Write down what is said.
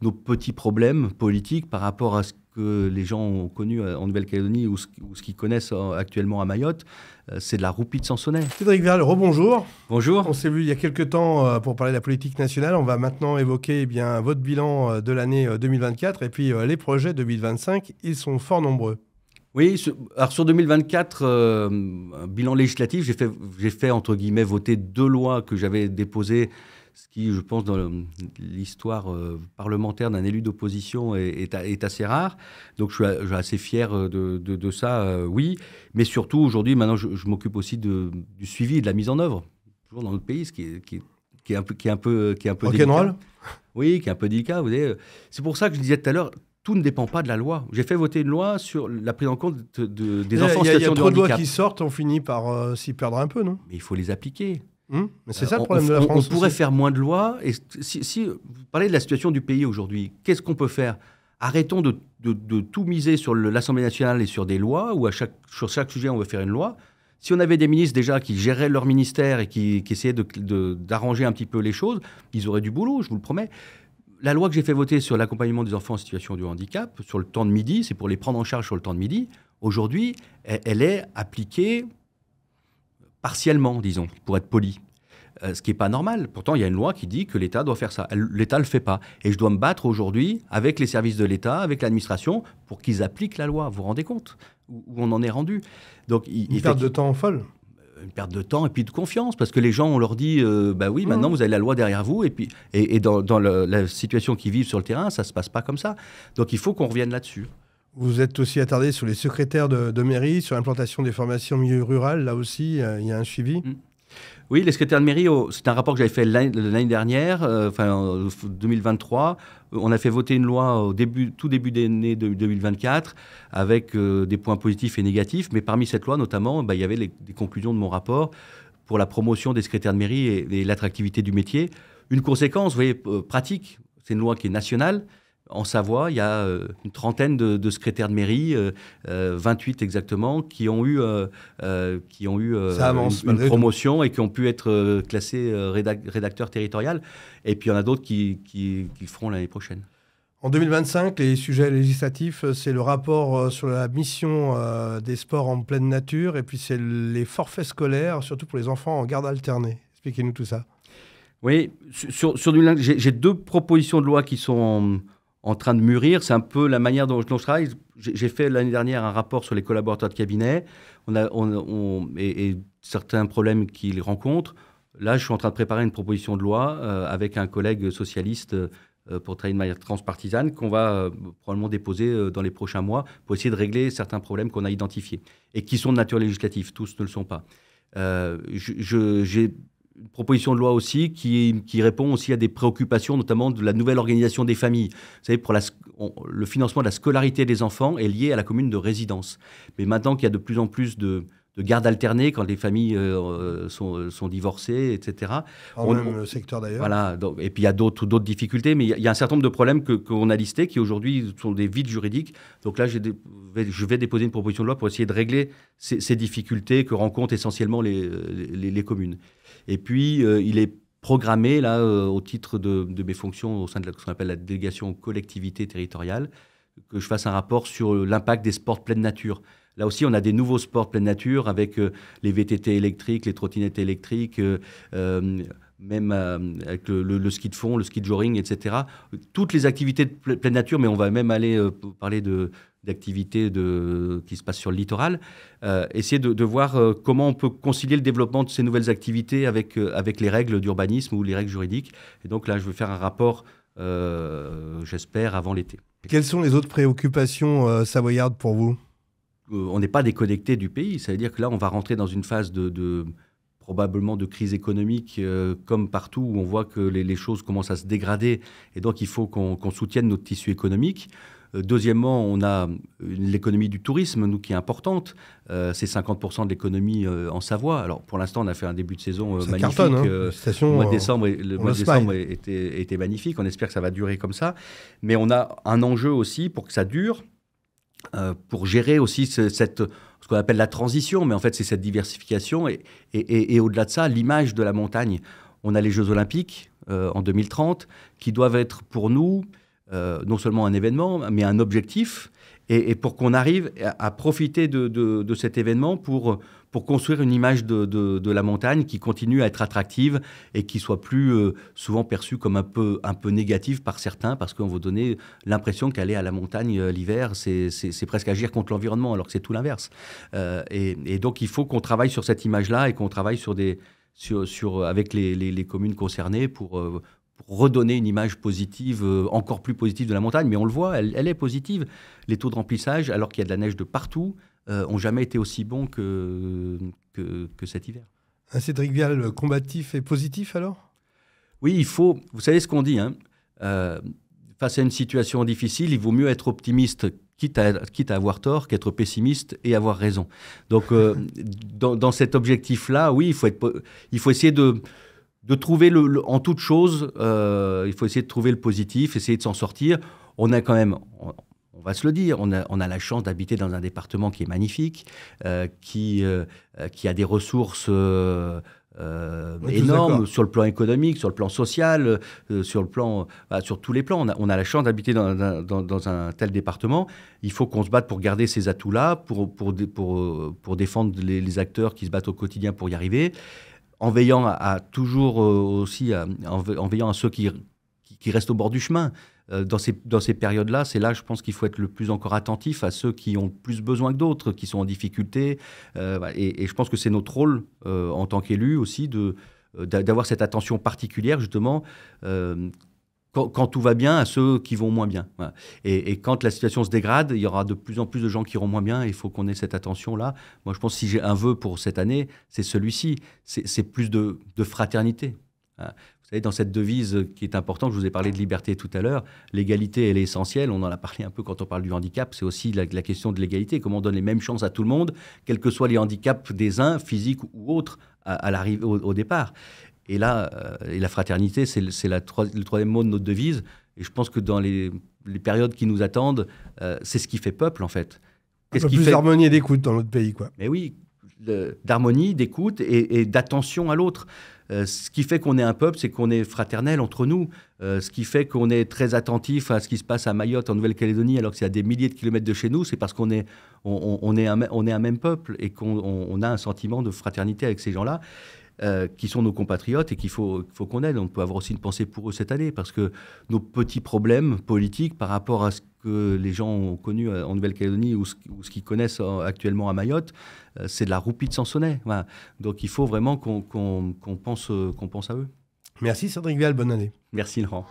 nos petits problèmes politiques par rapport à ce que les gens ont connu en Nouvelle-Calédonie ou ce qu'ils connaissent actuellement à Mayotte. C'est de la roupie de Sansonnet. Cédric Verle, rebonjour. Bonjour. On s'est vu il y a quelques temps pour parler de la politique nationale. On va maintenant évoquer votre bilan de l'année 2024 et puis les projets 2025. Ils sont fort nombreux. Oui, alors sur 2024, bilan législatif, j'ai fait, entre guillemets, voter 2 lois que j'avais déposées, ce qui, je pense, dans l'histoire parlementaire d'un élu d'opposition est assez rare. Donc, je suis assez fier de ça, oui. Mais surtout, aujourd'hui, maintenant, je m'occupe aussi du suivi et de la mise en œuvre, toujours dans notre pays, ce qui est un peu Rock'n'roll. Oui, qui est un peu délicat. Vous voyez. C'est pour ça que je disais tout à l'heure, tout ne dépend pas de la loi. J'ai fait voter une loi sur la prise en compte des enfants en situation de handicap. Il y a trop de lois qui sortent, on finit par s'y perdre un peu, non? Mais il faut les appliquer. Mais c'est ça le problème de la France. On pourrait faire moins de lois. Et si vous parlez de la situation du pays aujourd'hui, qu'est-ce qu'on peut faire? Arrêtons de tout miser sur l'Assemblée nationale et sur des lois, où sur chaque sujet, on veut faire une loi. Si on avait des ministres déjà qui géraient leur ministère et qui essayaient d'arranger un petit peu les choses, ils auraient du boulot, je vous le promets. La loi que j'ai fait voter sur l'accompagnement des enfants en situation de handicap, sur le temps de midi, c'est pour les prendre en charge sur le temps de midi. Aujourd'hui, elle est appliquée partiellement, disons, pour être poli. Ce qui n'est pas normal. Pourtant, il y a une loi qui dit que l'État doit faire ça. L'État ne le fait pas. Et je dois me battre aujourd'hui avec les services de l'État, avec l'administration, pour qu'ils appliquent la loi. Vous vous rendez compte où on en est rendu? Donc, une perte de temps folle. Une perte de temps et puis de confiance, parce que les gens, on leur dit, bah oui, maintenant vous avez la loi derrière vous, et dans la situation qu'ils vivent sur le terrain, ça ne se passe pas comme ça. Donc il faut qu'on revienne là-dessus. Vous êtes aussi attardé sur les secrétaires de mairie, sur l'implantation des formations en milieu rural, là aussi, il y a un suivi. Oui, les secrétaires de mairie, c'est un rapport que j'avais fait l'année dernière, en 2023. On a fait voter une loi au tout début d'année 2024 avec des points positifs et négatifs. Mais parmi cette loi, notamment, il y avait des conclusions de mon rapport pour la promotion des secrétaires de mairie et l'attractivité du métier. Une conséquence, vous voyez, pratique, c'est une loi qui est nationale. En Savoie, il y a une trentaine de secrétaires de mairie, 28 exactement, qui ont eu une promotion et qui ont pu être classés rédacteurs territorial. Et puis il y en a d'autres qui le feront l'année prochaine. En 2025, les sujets législatifs, c'est le rapport sur la mission des sports en pleine nature et puis c'est les forfaits scolaires, surtout pour les enfants en garde alternée. Expliquez-nous tout ça. Oui, j'ai 2 propositions de loi qui sont en train de mûrir. C'est un peu la manière dont je travaille. J'ai fait l'année dernière un rapport sur les collaborateurs de cabinet et certains problèmes qu'ils rencontrent. Là, je suis en train de préparer une proposition de loi avec un collègue socialiste pour travailler de manière transpartisane qu'on va probablement déposer dans les prochains mois pour essayer de régler certains problèmes qu'on a identifiés et qui sont de nature législative. Tous ne le sont pas. J'ai une proposition de loi aussi qui répond aussi à des préoccupations, notamment de la nouvelle organisation des familles. Vous savez, le financement de la scolarité des enfants est lié à la commune de résidence. Mais maintenant qu'il y a de plus en plus de garde alternée quand les familles sont divorcées, etc. En même secteur d'ailleurs. Voilà. Et puis il y a d'autres difficultés, mais il y a un certain nombre de problèmes qu'on a listés qui aujourd'hui sont des vides juridiques. Donc là, je vais déposer une proposition de loi pour essayer de régler ces difficultés que rencontrent essentiellement les communes. Et puis, il est programmé, là, au titre de mes fonctions au sein de ce qu'on appelle la délégation collectivité territoriale, que je fasse un rapport sur l'impact des sports de pleine nature. Là aussi, on a des nouveaux sports de pleine nature avec les VTT électriques, les trottinettes électriques, même avec le ski de fond, le ski de jogging, etc. Toutes les activités de pleine nature, mais on va même aller parler d'activités qui se passent sur le littoral. Essayer de voir comment on peut concilier le développement de ces nouvelles activités avec les règles d'urbanisme ou les règles juridiques. Et donc là, je vais faire un rapport, j'espère, avant l'été. Quelles sont les autres préoccupations savoyardes pour vous ? On n'est pas déconnecté du pays. Ça veut dire que là, on va rentrer dans une phase probablement de crise économique, comme partout où on voit que les choses commencent à se dégrader. Et donc, il faut qu'on soutienne notre tissu économique. Deuxièmement, on a l'économie du tourisme, nous, qui est importante. C'est 50% de l'économie en Savoie. Alors, pour l'instant, on a fait un début de saison magnifique. Cartonne, hein. Le mois de décembre était magnifique. On espère que ça va durer comme ça. Mais on a un enjeu aussi pour que ça dure, pour gérer aussi ce qu'on appelle la transition. Mais en fait, c'est cette diversification. Et au-delà de ça, l'image de la montagne. On a les Jeux Olympiques en 2030 qui doivent être pour nous non seulement un événement, mais un objectif, et pour qu'on arrive à profiter de cet événement pour construire une image de la montagne qui continue à être attractive et qui soit plus souvent perçue comme un peu négative par certains, parce qu'on va donner l'impression qu'aller à la montagne l'hiver, c'est presque agir contre l'environnement, alors que c'est tout l'inverse. Et donc il faut qu'on travaille sur cette image-là et qu'on travaille avec les communes concernées pour redonner une image positive, encore plus positive de la montagne. Mais on le voit, elle est positive. Les taux de remplissage, alors qu'il y a de la neige de partout, n'ont jamais été aussi bons que cet hiver. Un Cédric Vial combatif et positif alors ? Oui, il faut... Vous savez ce qu'on dit, hein, face à une situation difficile, il vaut mieux être optimiste, quitte à avoir tort, qu'être pessimiste et avoir raison. Donc, dans cet objectif-là, oui, il faut essayer de trouver en toute chose, il faut essayer de trouver le positif, essayer de s'en sortir. On a quand même, on va se le dire, on a la chance d'habiter dans un département qui est magnifique, qui a des ressources énormes sur le plan économique, sur le plan social, sur tous les plans. On a la chance d'habiter dans un tel département. Il faut qu'on se batte pour garder ces atouts-là, pour défendre les acteurs qui se battent au quotidien pour y arriver, en veillant à ceux qui restent au bord du chemin. Dans ces périodes-là, c'est là, je pense qu'il faut être le plus encore attentif à ceux qui ont plus besoin que d'autres, qui sont en difficulté. Et je pense que c'est notre rôle en tant qu'élus aussi d'avoir cette attention particulière, justement, quand tout va bien, à ceux qui vont moins bien. Voilà. Et quand la situation se dégrade, il y aura de plus en plus de gens qui iront moins bien. Il faut qu'on ait cette attention-là. Moi, je pense que si j'ai un vœu pour cette année, c'est celui-ci. C'est plus de fraternité. Voilà. Vous savez, dans cette devise qui est importante, je vous ai parlé de liberté tout à l'heure, l'égalité, elle est essentielle. On en a parlé un peu quand on parle du handicap. C'est aussi la question de l'égalité. Comment on donne les mêmes chances à tout le monde, quels que soient les handicaps des uns, physiques ou autres, à l'arrivée, au départ. Et là, la fraternité, c'est le troisième mot de notre devise. Et je pense que dans les périodes qui nous attendent, c'est ce qui fait peuple, en fait. Un peu plus d'harmonie et d'écoute dans notre pays, quoi. Mais oui, d'harmonie, d'écoute et d'attention à l'autre. Ce qui fait qu'on est un peuple, c'est qu'on est fraternel entre nous. Ce qui fait qu'on est très attentif à ce qui se passe à Mayotte, en Nouvelle-Calédonie, alors que c'est à des milliers de kilomètres de chez nous, c'est parce qu'on est un même peuple et qu'on a un sentiment de fraternité avec ces gens-là. Qui sont nos compatriotes et qu'il faut qu'on aide. On peut avoir aussi une pensée pour eux cette année, parce que nos petits problèmes politiques par rapport à ce que les gens ont connu en Nouvelle-Calédonie ou ce qu'ils connaissent actuellement à Mayotte, c'est de la roupie de Sansonnet. Voilà. Donc il faut vraiment qu'on pense à eux. Merci Cédric Vial, bonne année. Merci Laurent.